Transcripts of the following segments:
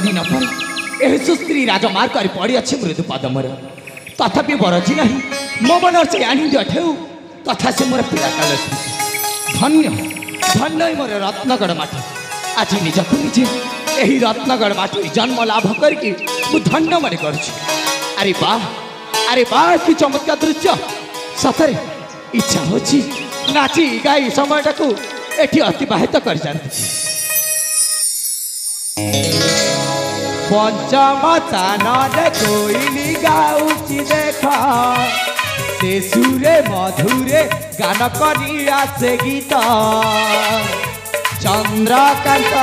दिन पर यह सुस्त्री राजमार्ग कर पड़ी अच्छे मृदु पदमर तथापि बरजी ना मो मन से आनंद ठेउ तथा से मोर पीड़ा काल धन्य धन्य मोर रत्नगढ़ माटी आज निजक निजे यही रत्नगढ़ माटी जन्म लाभ करके मु धन्य मन कर। अरे वाह कि चमत्कार दृश्य सतरे इच्छा होची नाची गाई समय को एठी अतिबाहित कर जाती। पंचम तानरे कोइली गाउची देखा से सुरे मधुरे गान करी आसे गीत चंद्रकांत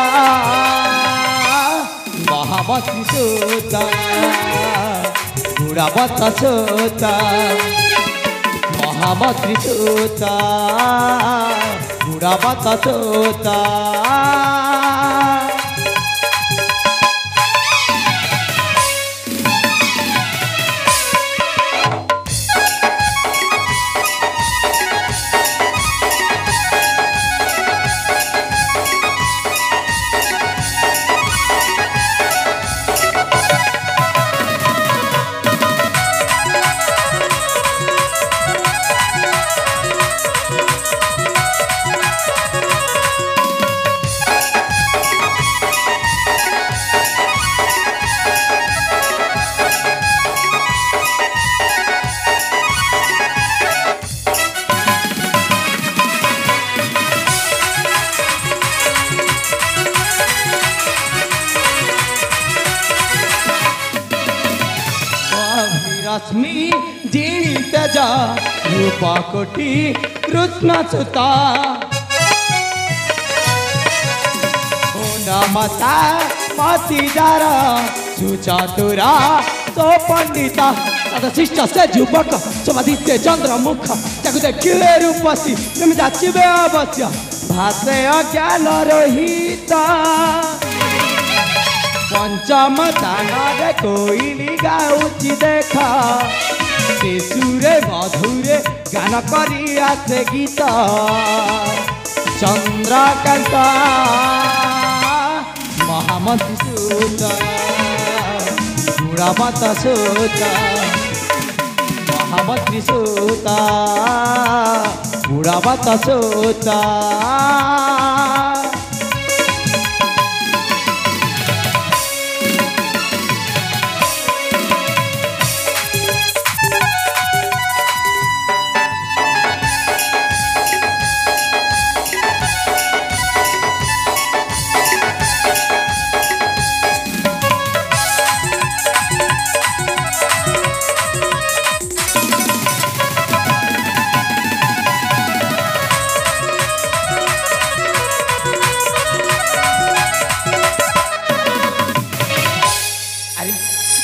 महामती सोता गुड़ावत सोता महामती सोता गुड़ावत सोता रश्मि जीत जा रूपा कोटि कृष्ण सुता मता मतीदार सुचतुरा तो पंडिता शिष्ट से युवक समादित्य चंद्रमुख ताकू देखिले रूपसी तुम जाचिबे अवश्य भाषे अज्ञान रहित पंचम तानरे कोइली गाउची देखा से सुरे मधुरे गान करी आसे गीत चंद्रकांत महामती सोता गुड़ावत सोता महामती सोता गुड़ावत सोता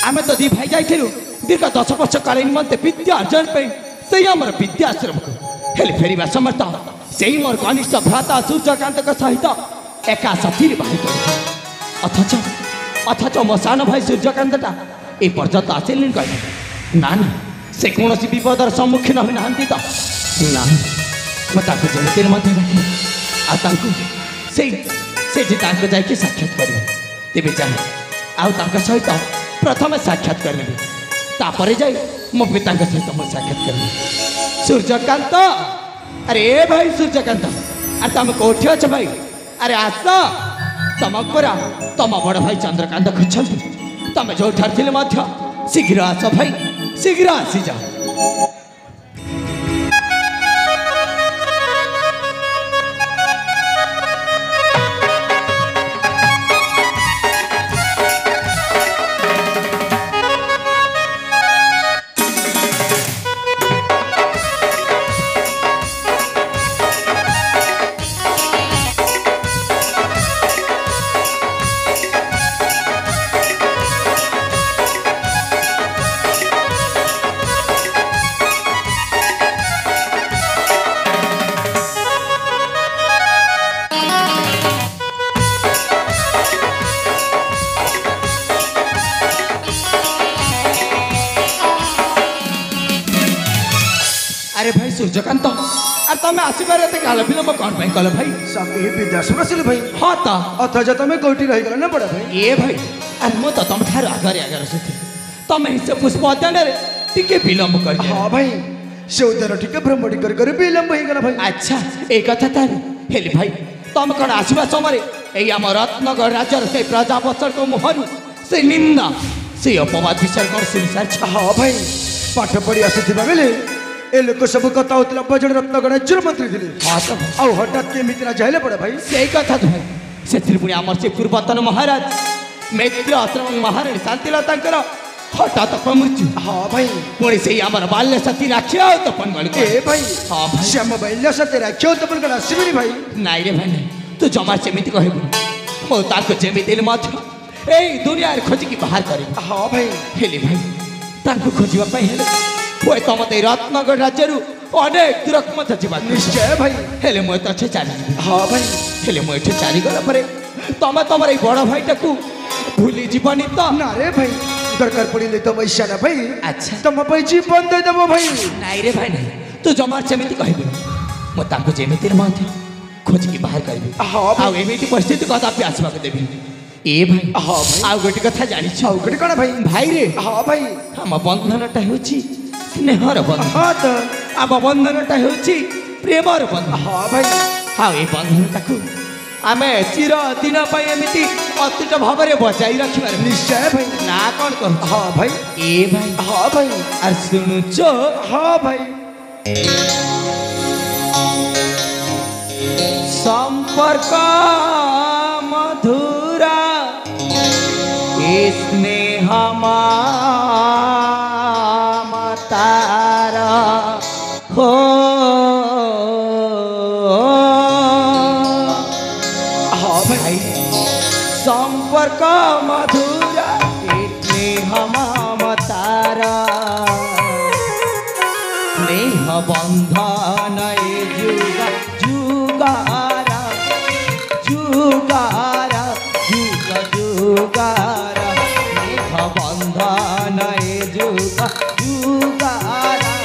आमे तो दी भाई जाइथिलु दीर्घ 10 वर्ष काल निमंते विद्या अर्जन पे से हमर विद्याश्रम को हेले फेरिबा समर्थ से मोर कनिष्ठ भ्राता सूर्यकांत का सहित एका साथी बाहित अथच मो सान भाई सूर्यकांतटा ए पर्यंत आसिलिन कहि ना से कौन विपदर सम्मुखीन हो नांती तो ना मत जलते मध्य रखी से जाकि साक्षात कर तेरे चाहे आउ सहित प्रथम साक्षात करने तापर जाई मो पिता सहित मो साक्षात करने सूर्यकांत अरे भाई सूर्यकांत अरे तुम कौटी अच भाई अरे आस तुम परा तुम बड़ भाई चंद्रकांत खोजते तुम जो शीघ्र आस भाई शीघ्र आसी जाओ। अरे भाई सूर्यकांत আর তুমি আসিবার এতে কাল বিলম্ব কোন ভাই কল ভাই সাথে বিদেশ আসলে ভাই হ্যাঁ তো অথচ তুমি কোটি রহিগল না বড় ভাই এ ভাই আর মু তো তুমি ঠার আগারে আগারে আসুছি তুমি সে পুষ্প অধ্যয়ନରେ টিকে বিলম্ব করি হ্যাঁ ভাই সে উদ্যান টিকে ভ্রমণ করে বিলম্ব হয়ে গেল ভাই আচ্ছা এই কথা তাহলে হেলি ভাই তুমি কোন আসবা সময় এই আমার রত্নগর রাজ্যর সেই প্রজাবৎসর মুহরু সেই নিন্দা সেই অপবাদ বিচার কর শুনি সারছ হ্যাঁ ভাই পাঠ পড়ি আসুথিবা বেলে এ লোক সব কথা হଉଥିଲା বজড় রত্নগর রাজ্যর মন্ত্রী ଥିଲେ হ্যাঁ তো ଆଉ ହଠାତ୍ କେମିତି ନା ଯାଇଲେ ପଡେ ଭାଇ সেই কথা তো ভাই ସେଥିରେ ପୁଣି ଆମର ସେ ପୂର୍ବତନ ମହାରାଜ ମୈତ୍ର ଏବଂ ମହାରାଣୀ ଶାନ୍ତିଲତାଙ୍କର ହଠାତ୍ ମୃତ୍ୟୁ ହଁ ଭାଇ ପୁଣି ସେଇ ଆମର ବାଲ୍ୟ ସାଥୀ ରାକ୍ଷୀ ଆଉ ତପନ ଗଳିକ ଏ ଭାଇ ହଁ ଭାଇ ସେ ଆମ ବାଲ୍ୟ ସାଥୀ ରାକ୍ଷୀ ଆଉ ତପନ ଗଳି ଆସିବେନି ଭାଇ ନାଇଁ ରେ ଭାଇ ନାଇଁ ତୁ ଜମା ସେମିତି କହିବୁ ମୁଁ ତାଙ୍କୁ ଯେମିତି ହେଲେ ମଧ୍ୟ ଏଇ ଦୁନିଆରେ ଖୋଜିକି ବାହାର କରିବି ହଁ ଭାଇ ହେଲେ ଭାଇ ତାଙ୍କୁ ଖୋଜିବା ପାଇଁ ହେଲେ ହୁଏତ ମୋତେ ଏଇ ରତ୍ନଗଡ଼ ରାଜ୍ୟରୁ ଅନେକ ଦୂରକୁ ମଧ୍ୟ ଯିବାକୁ ନିଶ୍ଚୟ ଭାଇ ହେଲେ ମୁଁ ଏତ ଏଠି ଚାଲିଯିବି ହଁ ଭାଇ ହେଲେ ମୁଁ ଏଠି ଚାଲିଗଲା ପରେ ତମେ ତମର ଏଇ ବଡ଼ ଭାଇଟାକୁ ଭୁଲି ଯିବନି ତ ନା ରେ ଭାଇ ଦରକାର ପଡ଼ିଲେ ତମ ଇଚ୍ଛା ନା ଭାଇ ଆଚ୍ଛା ତମ ପାଇଁ ଜୀବନ ଦେଇଦେବ ଭାଇ ନାଇଁ ରେ ଭାଇ ନାଇଁ ତୁ ଜମା ସେମିତି କହିବୁନି ମୁଁ ତାଙ୍କୁ ଯେମିତି ମଧ୍ୟ ଖୋଜିକି ବାହାର କରିବି ହଁ ଭାଇ। ଆଉ ଏମିତି ପରିସ୍ଥିତି କଦାପି ଆସିବାକୁ ଦେବିନି ଏ ଭାଇ ହଁ ଭାଇ। ଆଉ ଗୋଟେ କଥା ଜାଣିଛୁ ଆଉ ଗୋଟେ କ'ଣ ଭାଇ ଭାଇରେ ହଁ ଭାଇ ଆମ ବନ୍ଧନଟା ହେଉଛି ସ୍ନେହର ବନ୍ଧନ ହଁ ତ ଆମ ବନ୍ଧନଟା ହେଉଛି ପ୍ରେମର ବନ୍ଧନ ହଁ ଭାଇ ଆଉ ଏ ବନ୍ଧନଟାକୁ ଆମେ ଚିର ଦିନ ପାଇଁ ଏମିତି ଅତୁଟ ଭାବରେ ବଜାଇ ରଖିବାର ନିଶ୍ଚୟ ଭାଇ ନା କ'ଣ କହୁଛୁ ହଁ ଭାଇ ଏ ଭାଇ ହଁ ଭାଇ আর শুনুছ ହଁ ଭାଇ সম্পর্ক মধুরা এ স্নেহ মমতার হো ହଁ ଭାଇ সম্পর্ক মধুরা এ স্নেহ মমতার স্নেহ বন্ধন এ যুগা যুগারা যুগারা যুগ যুগারা স্নেহ বন্ধন এ যুগা যুগারা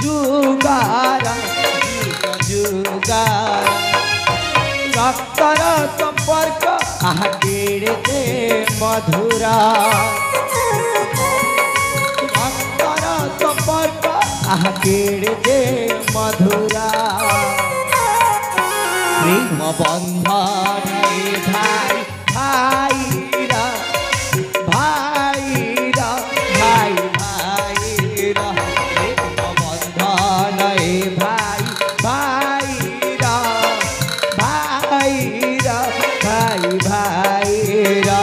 যুগারা যুগ যুগারা রক্তর সম্পর্ক আহা কেড়ে মধুরা রক্তর সম্পর্ক আহা কেড়ে মধুরা প্রেম বন্ধন ভাই ভাইরা ভাইরা ভাই ভাইরা প্রেম বন্ধন ভাই ভাইরা ভাইরা ভাই ভাইরা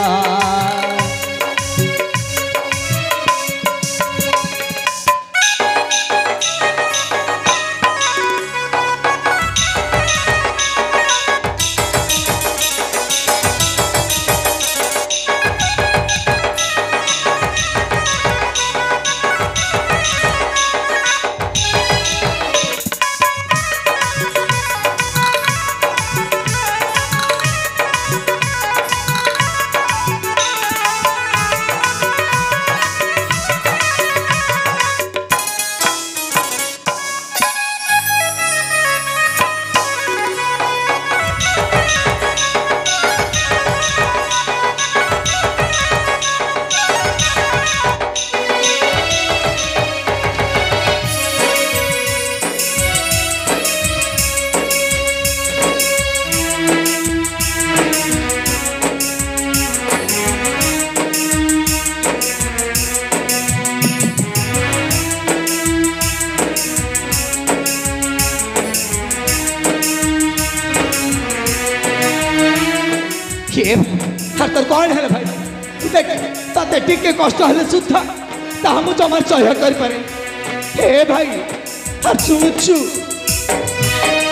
କିଏ ଆର୍ ତୋର କ'ଣ ହେଲେ ଭାଇ ଦେଖ ତତେ ଟିକେ କଷ୍ଟ ହେଲେ ସୁଦ୍ଧା ତାହା ମୁଁ ଜମା ସହ୍ୟ କରିପାରେ ହେ ଭାଇ ଆର୍ ଶୁଣୁଛୁ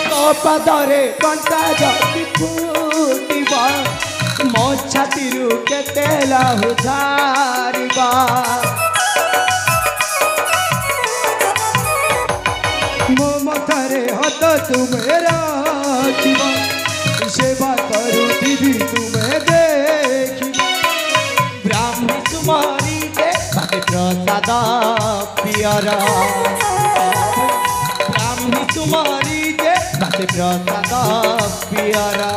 ତୋ ପାଦରେ କଣ୍ଟା ଯଦି ଫୁଟିବ ମୋ ଛାତିରୁ କେତେ ଲହୁ ଝାରିବା ମୋ ମଥାରେ ହାତ ତୁମେ ରଖିବ ସେବା କରୁଥିବି ତୁମେ ଦେଖିବ ବ୍ରାହ୍ମୀ ସୁମାରୀ ଦେ ମୋତେ ପ୍ରସାଦ ପିଅର ବ୍ରାହ୍ମୀ ସୁମାରୀ ରତା ପିଆରା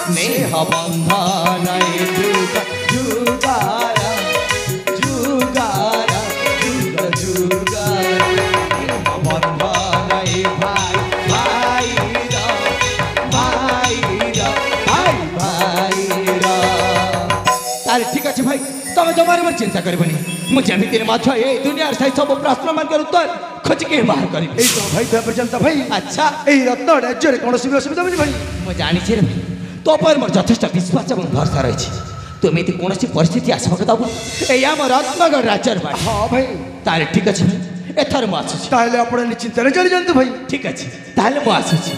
ସ୍ନେହ ବନ୍ଧନ ଏ ଯୁଗ ଯୁଗାର ଯୁଗାର ଯୁଗ ଯୁଗାର ସ୍ନେହ ବନ୍ଧନ ଏ ଭାଇ ଭାଇର ଭାଇର ଭାଇ ଭାଇର। ତାହେଲେ ଠିକ ଅଛି ଭାଇ, ତମେ ଜମାରେ ମୋର ଚିନ୍ତା କରିବନି। ମୁଁ ଯେମିତି ମଧ୍ୟ ଏ ଦୁନିଆର ସେଇ ସବୁ ପ୍ରଶ୍ନ ମାନଙ୍କର ଉତ୍ତର ଖୋଜିକି ବାହାର କରିବି। এই তো ভাই তো পর্যন্ত ভাই ଆଚ୍ଛା এই রত্ন রাজ্যের কোনসি অসুবিধা হবনি ভাই। ମୁଁ ଜାଣିଛି ରେ ଭାଇ, ତୋ ଉପରେ ମୋର ଯଥେଷ୍ଟ ବିଶ୍ୱାସ ଏବଂ ଭରସା ରହିଛି। ତୁ ଏମିତି କୌଣସି ପରିସ୍ଥିତି ଆସିବାକୁ ଦେବୁ ଏଇ ଆମ ରତ୍ନଗଡ଼ ରାଜ୍ୟର ବାଡ଼ି। হ্যাঁ ভাই ତାହେଲେ ଠିକ ଅଛି ଭାଇ, ଏଥର ମୁଁ ଆସୁଛି। তাহলে আপনারা নিশ্চিন্তারে চলে যান তো ভাই। ଠିକ ଅଛି, ତାହେଲେ ମୁଁ ଆସୁଛି।